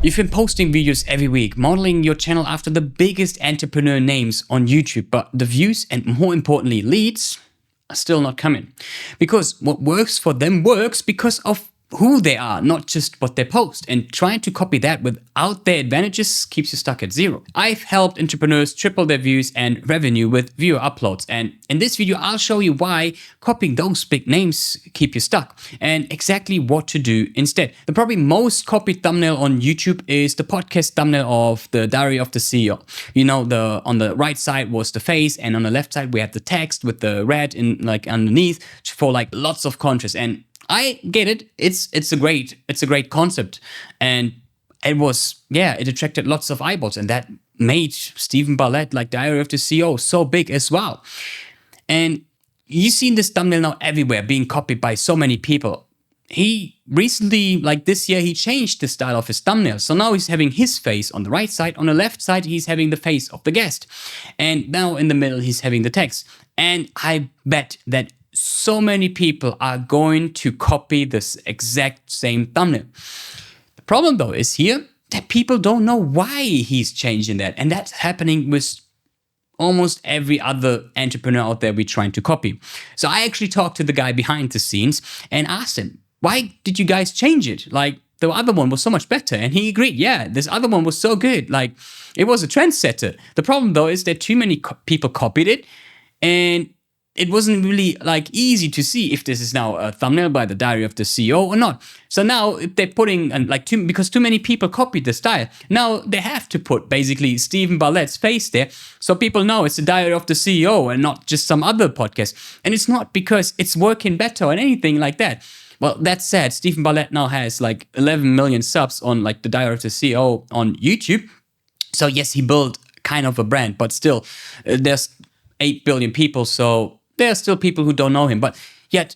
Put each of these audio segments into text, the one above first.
You've been posting videos every week, modeling your channel after the biggest entrepreneur names on YouTube, but the views and more importantly leads are still not coming. Because what works for them works because of who they are, not just what they post. And trying to copy that without their advantages keeps you stuck at zero. I've helped entrepreneurs triple their views and revenue with viewer uploads. And in this video, I'll show you why copying those big names keep you stuck and exactly what to do instead. The probably most copied thumbnail on YouTube is the podcast thumbnail of the Diary of the CEO. You know, on the right side was the face, and on the left side we had the text with the red in like underneath for like lots of contrast. And I get it. It's a great concept, and it attracted lots of eyeballs, and that made Stephen Bralett, like Diary of the CEO, so big as well. And you've seen this thumbnail now everywhere being copied by so many people. He recently, like this year, he changed the style of his thumbnail. So now he's having his face on the right side. On the left side, he's having the face of the guest. And now in the middle, he's having the text. And I bet that so many people are going to copy this exact same thumbnail. The problem though is here that people don't know why he's changing that. And that's happening with almost every other entrepreneur out there we're trying to copy. So I actually talked to the guy behind the scenes and asked him, why did you guys change it? Like the other one was so much better. And he agreed, yeah, this other one was so good. Like it was a trendsetter. The problem though is that too many people copied it, and it wasn't really like easy to see if this is now a thumbnail by the Diary of the CEO or not. So now if they're putting because too many people copied the style, now they have to put basically Stephen Barlett's face there so people know it's the Diary of the CEO and not just some other podcast. And it's not because it's working better or anything like that. Well, that said, Stephen Bralett now has like 11 million subs on like the Diary of the CEO on YouTube. So yes, he built kind of a brand, but still there's 8 billion people, so there are still people who don't know him. But yet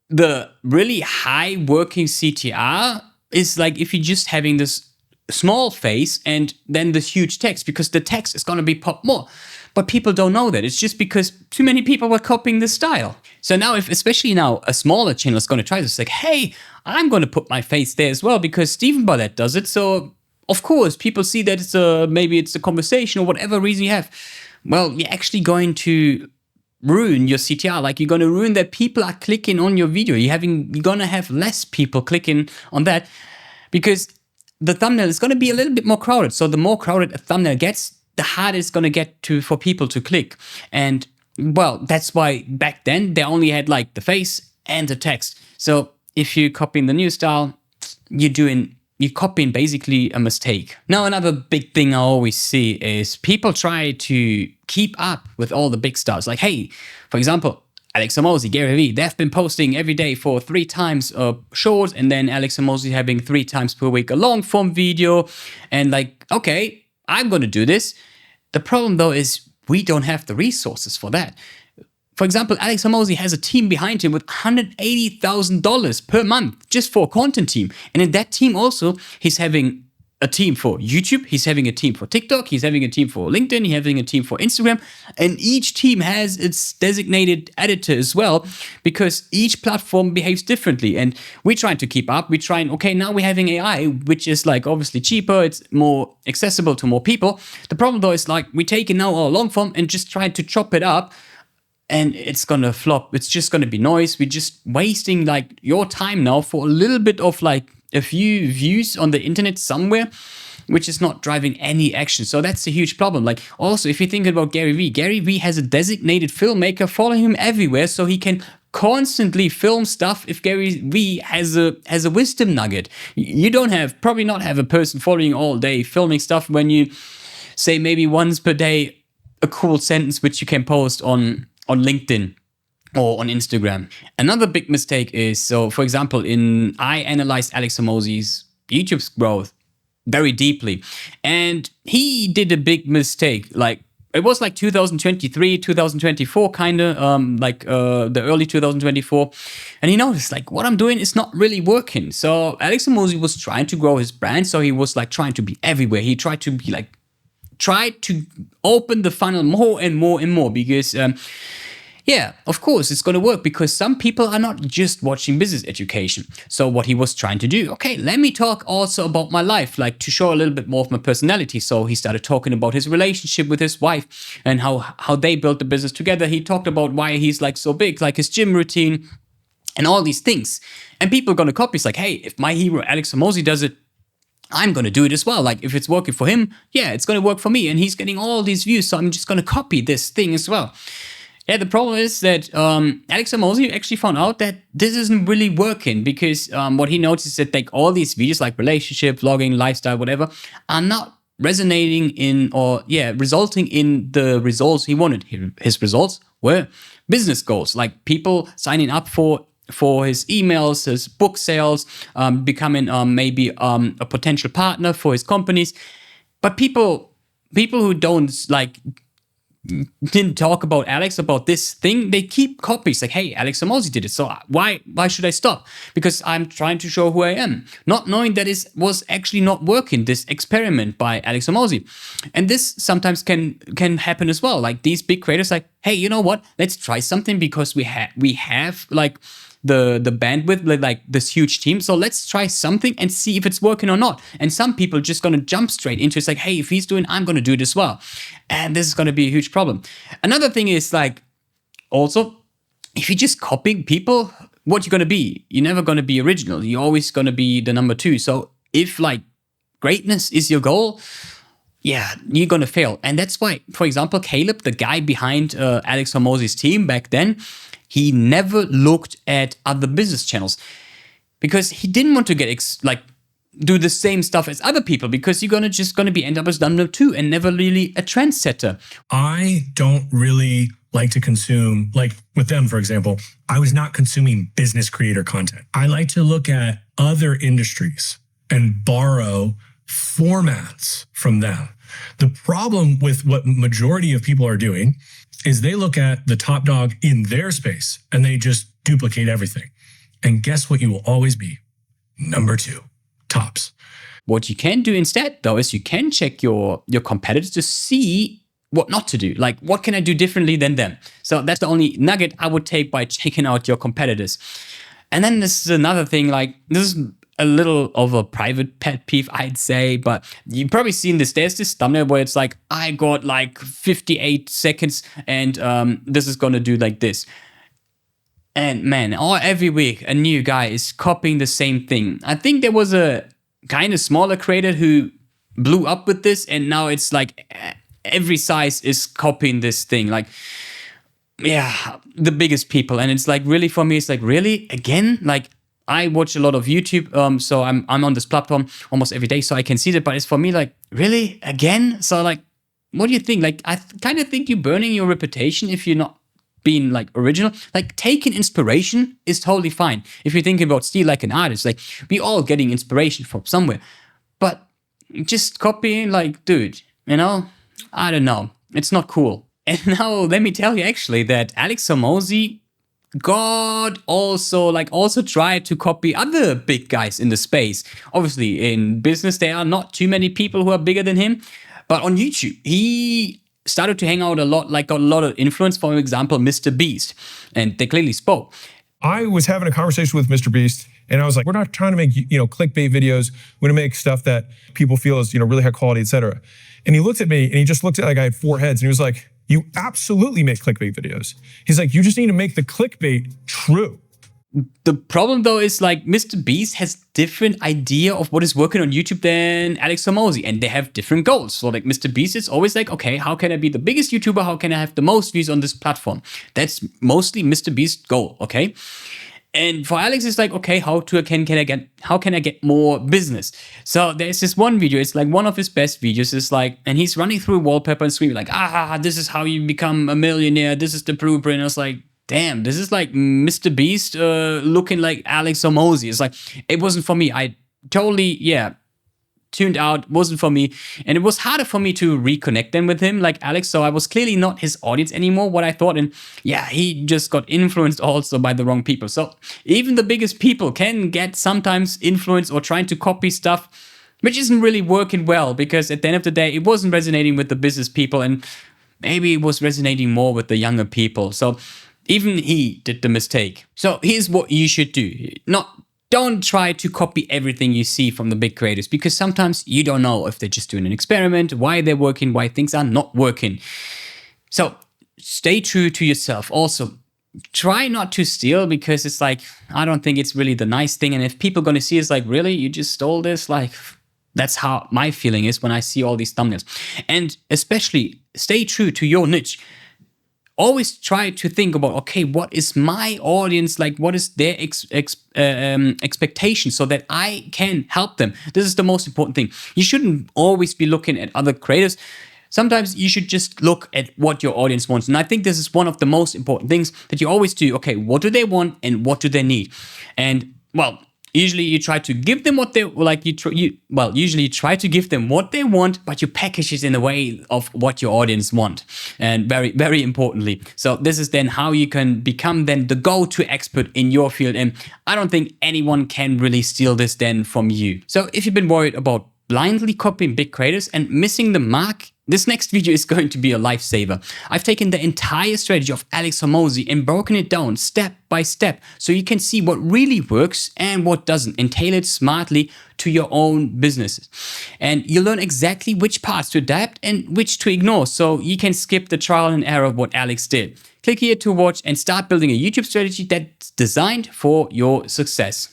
the really high working CTR is like if you're just having this small face and then this huge text, because the text is going to be pop more. But people don't know that. It's just because too many people were copying this style. So now especially now a smaller channel is going to try this, like, hey, I'm going to put my face there as well because Stephen Bralett does it. So of course people see that maybe it's a conversation or whatever reason you have. Well, you're actually going to ruin your CTR. Like you're going to ruin that people are clicking on your video. You're going to have less people clicking on that because the thumbnail is going to be a little bit more crowded. So the more crowded a thumbnail gets, the harder it's going to get for people to click. And well, that's why back then they only had like the face and the text. So if you're copying the new style, you're copying basically a mistake. Now, another big thing I always see is people try to keep up with all the big stars. Like, hey, for example, Alex Hormozi, Garry V, they've been posting every day for 3 times short, and then Alex Hormozi having 3 times per week a long form video. And like, okay, I'm going to do this. The problem though is we don't have the resources for that. For example, Alex Hormozi has a team behind him with $180,000 per month just for a content team. And in that team also, he's having a team for YouTube, he's having a team for TikTok, he's having a team for LinkedIn, he's having a team for Instagram. And each team has its designated editor as well, because each platform behaves differently. And we're trying to keep up. Okay, now we're having AI, which is like obviously cheaper, it's more accessible to more people. The problem though is like we're taking now our long form and just trying to chop it up, and it's gonna flop. It's just gonna be noise. We're just wasting like your time now for a little bit of like a few views on the internet somewhere, which is not driving any action. So that's a huge problem. Like also, if you think about Garry V has a designated filmmaker following him everywhere, so he can constantly film stuff. If Garry V has a wisdom nugget, you probably not have a person following all day filming stuff when you say maybe once per day a cool sentence which you can post on LinkedIn or on Instagram. Another big mistake is, so for example, I analyzed Alex Hormozi's YouTube's growth very deeply, and he did a big mistake. Like it was like 2023, 2024 kind of, the early 2024. And he noticed like what I'm doing is not really working. So Alex Hormozi was trying to grow his brand. So he was like trying to be everywhere. He tried to open the funnel more and more and more because Yeah, of course, it's going to work because some people are not just watching business education. So, what he was trying to do, okay, let me talk also about my life, like to show a little bit more of my personality. So, he started talking about his relationship with his wife and how they built the business together. He talked about why he's like so big, like his gym routine and all these things. And people are going to copy. It's like, hey, if my hero Alex Hormozi does it, I'm going to do it as well. Like if it's working for him, yeah, it's going to work for me. And he's getting all these views. So I'm just going to copy this thing as well. Yeah, the problem is that Alex Hormozi actually found out that this isn't really working because what he noticed is that like all these videos like relationship, vlogging, lifestyle, whatever, are not resonating in or resulting in the results he wanted. His results were business goals, like people signing up for his emails, his book sales, becoming maybe a potential partner for his companies. But people who don't like didn't talk about Alex about this thing, they keep copies like, hey, Alex Hormozi did it, so why should I stop? Because I'm trying to show who I am, not knowing that it was actually not working, this experiment by Alex Hormozi. And this sometimes can happen as well, like these big creators like, hey, you know what, let's try something because we have like the bandwidth, like this huge team. So let's try something and see if it's working or not. And some people are just going to jump straight into it's like, hey, if he's doing, I'm going to do it as well. And this is going to be a huge problem. Another thing is like, also, if you just copying people, what you're going to be? You're never going to be original. You're always going to be the number two. So if like greatness is your goal, yeah, you're going to fail. And that's why, for example, Caleb, the guy behind Alex Hormozi's team back then, he never looked at other business channels because he didn't want to get do the same stuff as other people because you're just gonna be end up as number two and never really a trendsetter. I don't really like to consume, like with them, for example, I was not consuming business creator content. I like to look at other industries and borrow formats from them. The problem with what majority of people are doing is they look at the top dog in their space and they just duplicate everything. And guess what you will always be? Number two, tops. What you can do instead, though, is you can check your competitors to see what not to do. Like, what can I do differently than them? So that's the only nugget I would take by checking out your competitors. And then this is another thing, like, this is a little of a private pet peeve, I'd say, but you've probably seen this. There's this thumbnail where it's like, I got like 58 seconds and this is going to do like this. And man, every week a new guy is copying the same thing. I think there was a kind of smaller creator who blew up with this and now it's like every size is copying this thing. Like, yeah, the biggest people. And it's like, really, for me, it's like, really, again? Like, I watch a lot of YouTube, so I'm on this platform almost every day, so I can see that. But it's for me like, really, again? So like, what do you think? Like, I kind of think you're burning your reputation if you're not being like original. Like, taking inspiration is totally fine. If you're thinking about steal like an artist, like we all getting inspiration from somewhere. But just copying, like, dude, you know, I don't know. It's not cool. And now let me tell you actually that Alex Hormozi also tried to copy other big guys in the space. Obviously, in business, there are not too many people who are bigger than him. But on YouTube, he started to hang out a lot, like got a lot of influence, for example, Mr. Beast. And they clearly spoke. I was having a conversation with Mr. Beast, and I was like, we're not trying to make, clickbait videos. We're gonna make stuff that people feel is, really high quality, et cetera. And he looked at me, and he just looked at like I had 4 heads, and he was like, you absolutely make clickbait videos. He's like, you just need to make the clickbait true. The problem though is like Mr. Beast has different idea of what is working on YouTube than Alex Hormozi, and they have different goals. So like Mr. Beast is always like, okay, how can I be the biggest YouTuber? How can I have the most views on this platform? That's mostly Mr. Beast's goal, okay? And for Alex, it's like, okay, how can I get more business? So there's this one video, it's like one of his best videos, is like, and he's running through wallpaper and screaming like, this is how you become a millionaire, this is the blueprint. And I was like, damn, this is like Mr. Beast looking like Alex Hormozi. It's like, it wasn't for me. I totally, tuned out, wasn't for me. And it was harder for me to reconnect then with him, like Alex. So I was clearly not his audience anymore, what I thought. And yeah, he just got influenced also by the wrong people. So even the biggest people can get sometimes influenced or trying to copy stuff, which isn't really working well, because at the end of the day, it wasn't resonating with the business people, and maybe it was resonating more with the younger people. So Even he did the mistake. So here's what you should do. Don't try to copy everything you see from the big creators, because sometimes you don't know if they're just doing an experiment, why they're working, why things are not working. So stay true to yourself. Also, try not to steal, because it's like, I don't think it's really the nice thing. And if people are going to see it's like, really, you just stole this? Like, that's how my feeling is when I see all these thumbnails. And especially stay true to your niche. Always try to think about, okay, what is my audience like? What is their expectation, so that I can help them? This is the most important thing. You shouldn't always be looking at other creators. Sometimes you should just look at what your audience wants. And I think this is one of the most important things that you always do. Okay, what do they want and what do they need? And well, usually you try to give them what they like. Usually you try to give them what they want, but you package it in a way of what your audience want. And very, very importantly. So this is then how you can become then the go-to expert in your field. And I don't think anyone can really steal this then from you. So if you've been worried about blindly copying big creators and missing the mark, this next video is going to be a lifesaver. I've taken the entire strategy of Alex Hormozi and broken it down step by step, so you can see what really works and what doesn't, and tailor it smartly to your own businesses. And you learn exactly which parts to adapt and which to ignore, so you can skip the trial and error of what Alex did. Click here to watch and start building a YouTube strategy that's designed for your success.